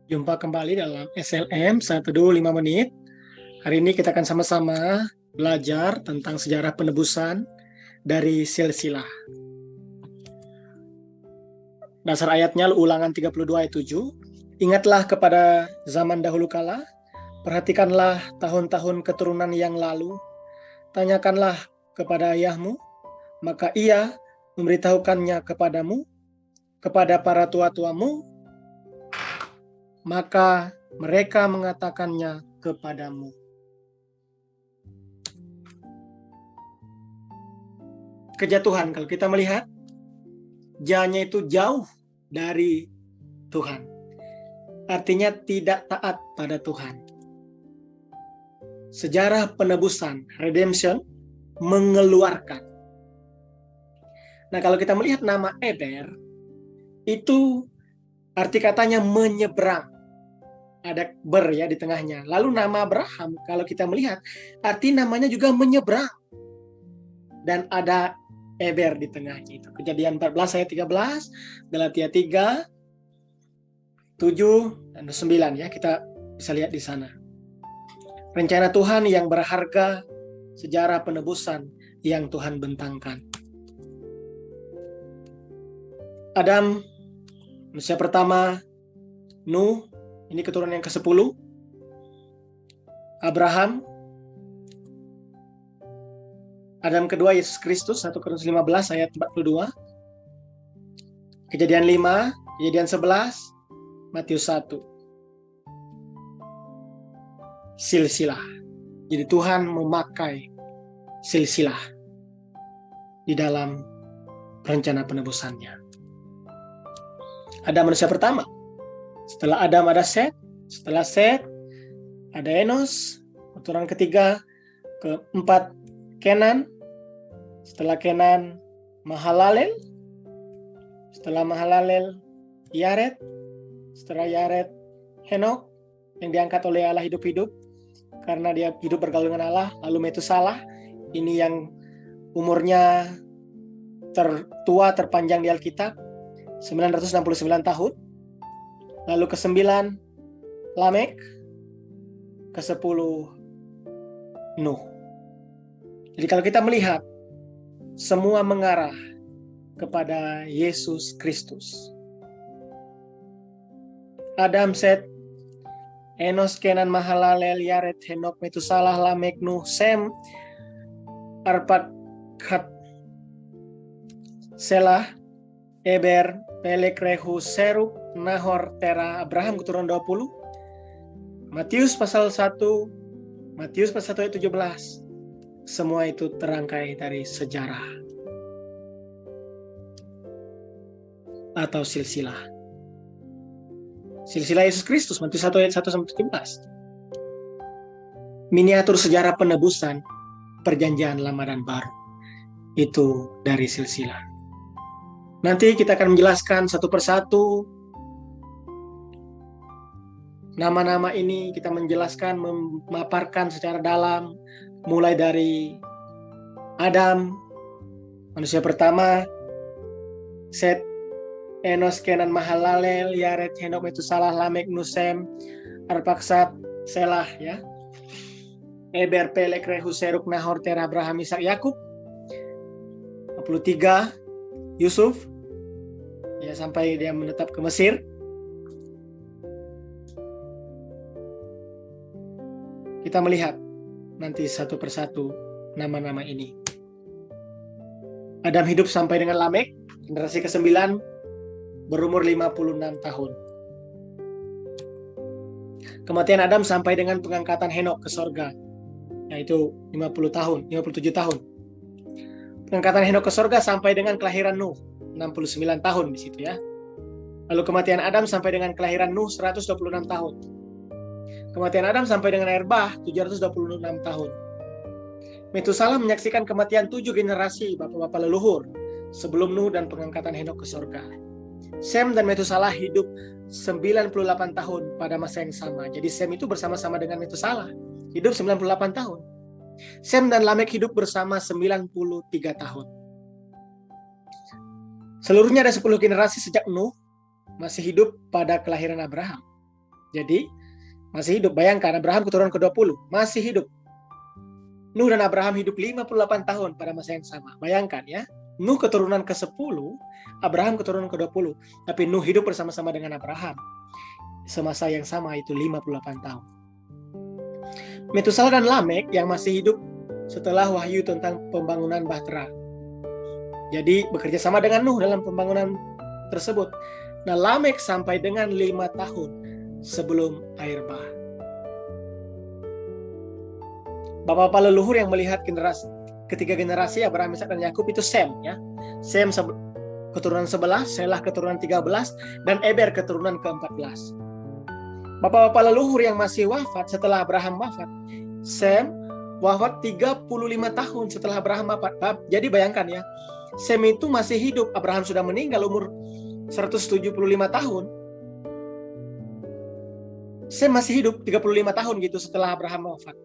Jumpa kembali dalam SLM 1-5 menit. Hari ini kita akan sama-sama belajar tentang sejarah penebusan dari silsilah. Dasar ayatnya Ulangan 32 ayat 7. Ingatlah kepada zaman dahulu kala, perhatikanlah tahun-tahun keturunan yang lalu, tanyakanlah kepada ayahmu, maka ia memberitahukannya kepadamu, kepada para tua-tuamu, maka mereka mengatakannya kepadamu. Kejatuhan, kalau kita melihat, janya itu jauh dari Tuhan. Artinya tidak taat pada Tuhan. Sejarah penebusan, redemption, mengeluarkan. Nah, kalau kita melihat nama Eber, itu arti katanya menyeberang. Ada ber ya di tengahnya. Lalu nama Abraham, kalau kita melihat, arti namanya juga menyeberang. Dan ada Eber di tengahnya itu. Kejadian 14 ayat 13, Galatia 3, 7, dan 9 ya. Kita bisa lihat di sana. Rencana Tuhan yang berharga, sejarah penebusan yang Tuhan bentangkan. Adam, manusia pertama, Nuh, ini keturunan yang ke-10. Abraham, Adam kedua Yesus Kristus, 1 Korintus 15 ayat 42. Kejadian 5, Kejadian 11, Matius 1. Silsilah. Jadi Tuhan memakai silsilah di dalam rencana penebusannya. Ada manusia pertama. Setelah Adam ada Set, setelah Set ada Enos, keturunan ketiga, keempat Kenan, setelah Kenan Mahalalel, setelah Mahalalel Yared, setelah Yared Henok yang diangkat oleh Allah hidup-hidup karena dia hidup bergaul dengan Allah. Lalu Metusalah, ini yang umurnya tertua terpanjang di Alkitab, 969 tahun. Lalu ke-9 Lamek, ke-10 Nuh. Jadi kalau kita melihat, semua mengarah kepada Yesus Kristus. Adam, Set, Enos, Kenan, Mahalalel, Yared, Henok, Metusalah, Lamek, Nuh, Sem, Arpakshad, Selah, Eber, Pelek, Rehu, Seruk, Nahor, Tera, Abraham, keturunan 20. Matius pasal 1, Matius pasal 1 ayat 17. Semua itu terangkai dari sejarah atau silsilah. Silsilah Yesus Kristus, Matius 1 ayat 1 sampai 17. Miniatur sejarah penebusan perjanjian lama dan baru. Itu dari silsilah. Nanti kita akan menjelaskan satu persatu nama-nama ini, kita menjelaskan, memaparkan secara dalam, mulai dari Adam, manusia pertama, Set, Enos, Kenan, Mahalalel, Yared, Henok, Metusalah, Lamek, Nuh, Sem, Arpakshad, Selah, ya. Eber, Pelek, Rehu, Seruk, Nahor, Tera, Abraham, Ishak, Yakub. 23 Yusuf, ya, sampai dia menetap ke Mesir. Kita melihat nanti satu persatu nama-nama ini. Adam hidup sampai dengan Lamek, generasi ke-9, berumur 56 tahun. Kematian Adam sampai dengan pengangkatan Henok ke sorga, yaitu 50 tahun, 57 tahun. Pengangkatan Henok ke sorga sampai dengan kelahiran Nuh, 69 tahun di situ ya. Lalu kematian Adam sampai dengan kelahiran Nuh, 126 tahun. Kematian Adam sampai dengan air bah, 726 tahun. Metusalah menyaksikan kematian 7 generasi bapak-bapak leluhur sebelum Nuh dan pengangkatan Henok ke surga. Sem dan Metusalah hidup 98 tahun pada masa yang sama. Jadi Sem itu bersama-sama dengan Metusalah, hidup 98 tahun. Sem dan Lamek hidup bersama 93 tahun. Seluruhnya ada 10 generasi sejak Nuh masih hidup pada kelahiran Abraham. Jadi masih hidup. Bayangkan Abraham keturunan ke-20 masih hidup. Nuh dan Abraham hidup 58 tahun pada masa yang sama. Bayangkan ya. Nuh keturunan ke-10, Abraham keturunan ke-20. Tapi Nuh hidup bersama-sama dengan Abraham. Semasa yang sama, itu 58 tahun. Metusala dan Lamek yang masih hidup setelah wahyu tentang pembangunan Bahtera. Jadi bekerja sama dengan Nuh dalam pembangunan tersebut. Nah, Lamek sampai dengan 5 tahun sebelum air bah. Bapak-bapak leluhur yang melihat ketiga generasi Abraham, Ishak dan Yakub itu Sem ya. Sem keturunan 11, Selah keturunan 13, dan Eber keturunan ke-14. Bapak-bapak leluhur yang masih wafat setelah Abraham wafat, Sem wafat 35 tahun setelah Abraham wafat. Jadi bayangkan ya, Sem itu masih hidup, Abraham sudah meninggal umur 175 tahun. Sem masih hidup 35 tahun gitu setelah Abraham wafat.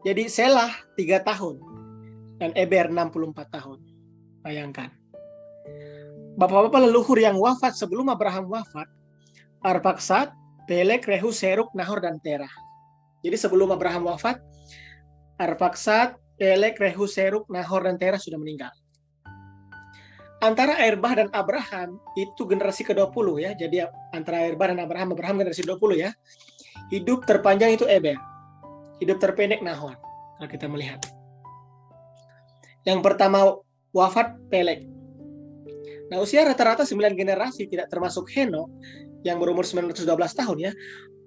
Jadi Selah 3 tahun dan Eber 64 tahun. Bayangkan. Bapak-bapak leluhur yang wafat sebelum Abraham wafat, Arpaksad, Pelek, Rehu, Seruk, Nahor, dan Terah. Jadi sebelum Abraham wafat, Arpaksad, Pelek, Rehu, Seruk, Nahor, dan Terah sudah meninggal. Antara Air-bah dan Abraham itu generasi ke-20 ya. Jadi antara Air-bah dan Abraham generasi 20 ya. Hidup terpanjang itu Eber. Hidup terpendek Nahor. Kalau kita melihat. Yang pertama wafat Pelek. Nah, usia rata-rata 9 generasi tidak termasuk Henok yang berumur 912 tahun ya.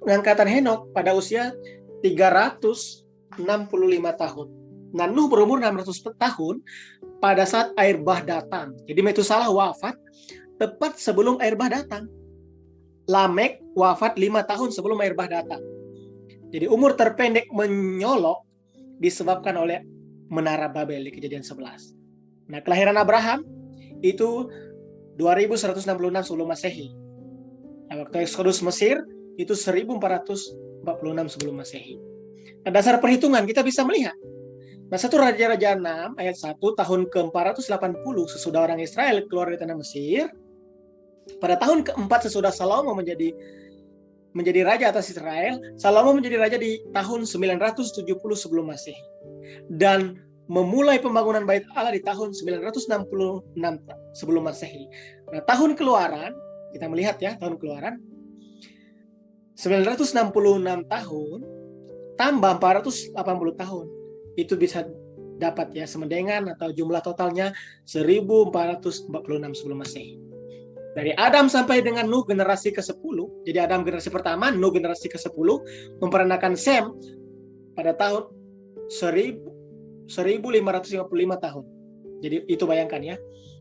Pengangkatan Henok pada usia 365 tahun. Nah, Nuh berumur 600 tahun pada saat air bah datang. Jadi Metusalah wafat tepat sebelum air bah datang. Lamek wafat 5 tahun sebelum air bah datang. Jadi umur terpendek menyolok disebabkan oleh Menara Babel di Kejadian 11. Nah, kelahiran Abraham itu 2166 sebelum Masehi. Nah, waktu Eksodus Mesir itu 1446 sebelum Masehi. Nah, dasar perhitungan kita bisa melihat. Nah, 1 Raja-Raja 6 ayat 1 tahun ke-480 sesudah orang Israel keluar dari tanah Mesir. Pada tahun ke-4 sesudah Salomo menjadi raja atas Israel, Salomo menjadi raja di tahun 970 sebelum Masehi. Dan memulai pembangunan Bait Allah di tahun 966 sebelum Masehi. Nah, tahun Keluaran, kita melihat ya, tahun Keluaran 966 tahun tambah 480 tahun. Itu bisa dapat ya semendengan atau jumlah totalnya 1446 sebelum Masehi. Dari Adam sampai dengan Nuh generasi ke-10, jadi Adam generasi pertama, Nuh generasi ke-10, memperanakan Sem pada tahun 1555 tahun. Jadi itu bayangkan ya.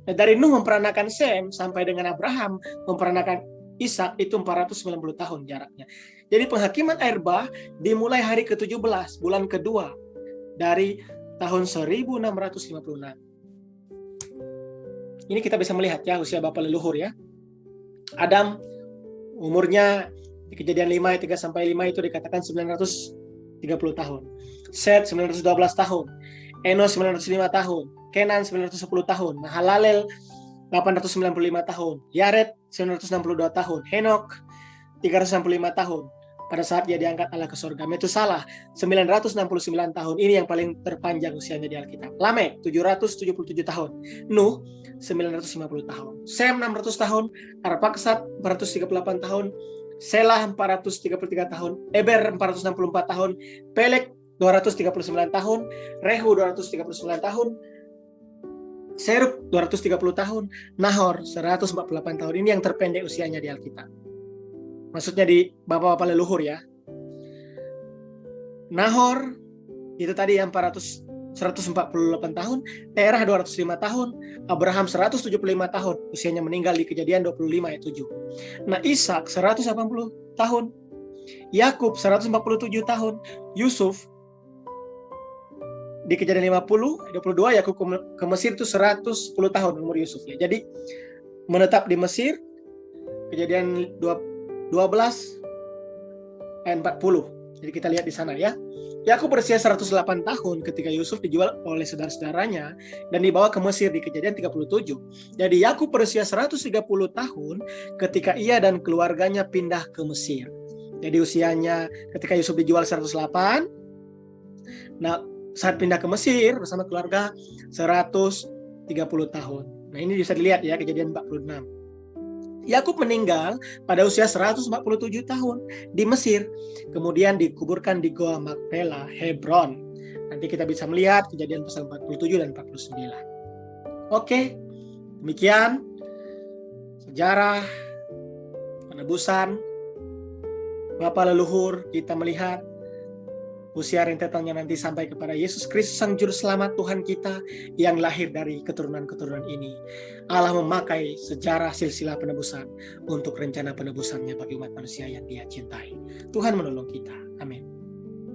Nah, dari Nuh memperanakan Sem sampai dengan Abraham memperanakan Ishak itu 490 tahun jaraknya. Jadi penghakiman air bah dimulai hari ke-17, bulan kedua dari tahun 1656. Ini kita bisa melihat ya usia bapak leluhur ya. Adam umurnya di Kejadian 5 ayat 3 sampai 5 itu dikatakan 930 tahun. Set 912 tahun. Enos 905 tahun. Kenan 910 tahun. Mahalalel 895 tahun. Yared 962 tahun. Henok 365 tahun. Pada saat dia diangkat Allah ke surga. Metusalah 969 tahun. Ini yang paling terpanjang usianya di Alkitab. Lamek 777 tahun. Nuh 950 tahun. Sem 600 tahun. Arpaksad 438 tahun. Selah 433 tahun. Eber 464 tahun. Pelek 239 tahun. Rehu 239 tahun. Seruk 230 tahun. Nahor 148 tahun. Ini yang terpendek usianya di Alkitab. Maksudnya di bapak-bapak leluhur ya. Nahor itu tadi yang 148 tahun, Terah 205 tahun, Abraham 175 tahun, usianya meninggal di Kejadian 25 ayat 7. Nah, Ishak 180 tahun, Yakub 147 tahun, Yusuf di Kejadian 50 22 Yakub ke Mesir itu 110 tahun umur Yusuf ya. Jadi menetap di Mesir Kejadian 12 ayat 40. Jadi kita lihat di sana ya. Yakub berusia 108 tahun ketika Yusuf dijual oleh saudara-saudaranya dan dibawa ke Mesir di Kejadian 37. Jadi Yakub berusia 130 tahun ketika ia dan keluarganya pindah ke Mesir. Jadi usianya ketika Yusuf dijual 108. Nah, saat pindah ke Mesir bersama keluarga 130 tahun. Nah, ini bisa dilihat ya, Kejadian 46. Yakub meninggal pada usia 147 tahun di Mesir, kemudian dikuburkan di Goa Makpela, Hebron. Nanti kita bisa melihat Kejadian pasal 47 dan 49. Oke, demikian sejarah penebusan Bapa leluhur. Kita melihat usia rentetannya nanti sampai kepada Yesus Kristus Sang Juru Selamat Tuhan kita yang lahir dari keturunan-keturunan ini. Allah memakai sejarah silsilah penebusan untuk rencana penebusannya bagi umat manusia yang Dia cintai. Tuhan menolong kita. Amin.